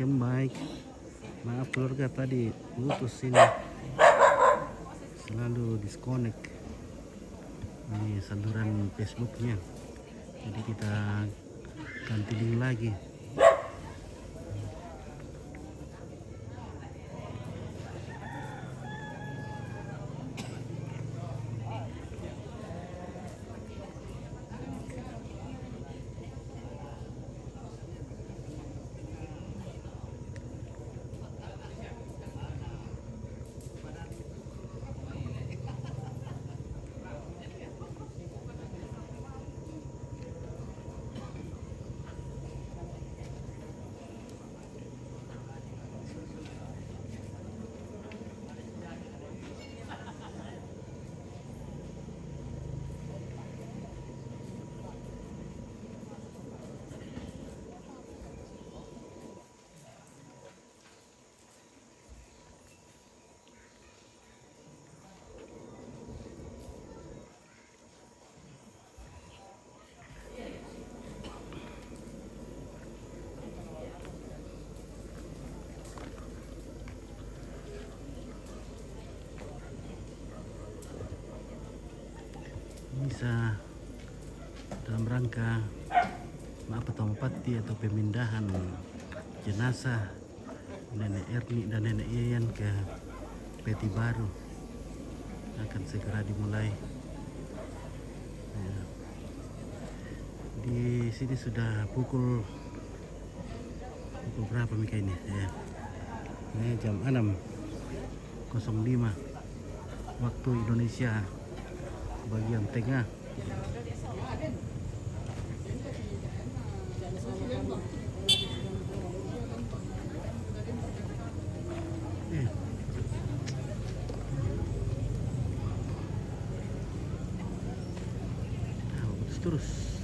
yang baik. Maaf keluarga, tadi putus ini, selalu disconnect ini saluran Facebooknya, jadi kita ganti link lagi. Bisa dalam rangka pati atau pemindahan jenazah Nenek Erni dan Nenek Yayan ke peti baru akan segera dimulai. Ya. Di sini sudah pukul berapa Mika ini? Ya. Ini jam 6.05 waktu Indonesia bagian tengah. Terus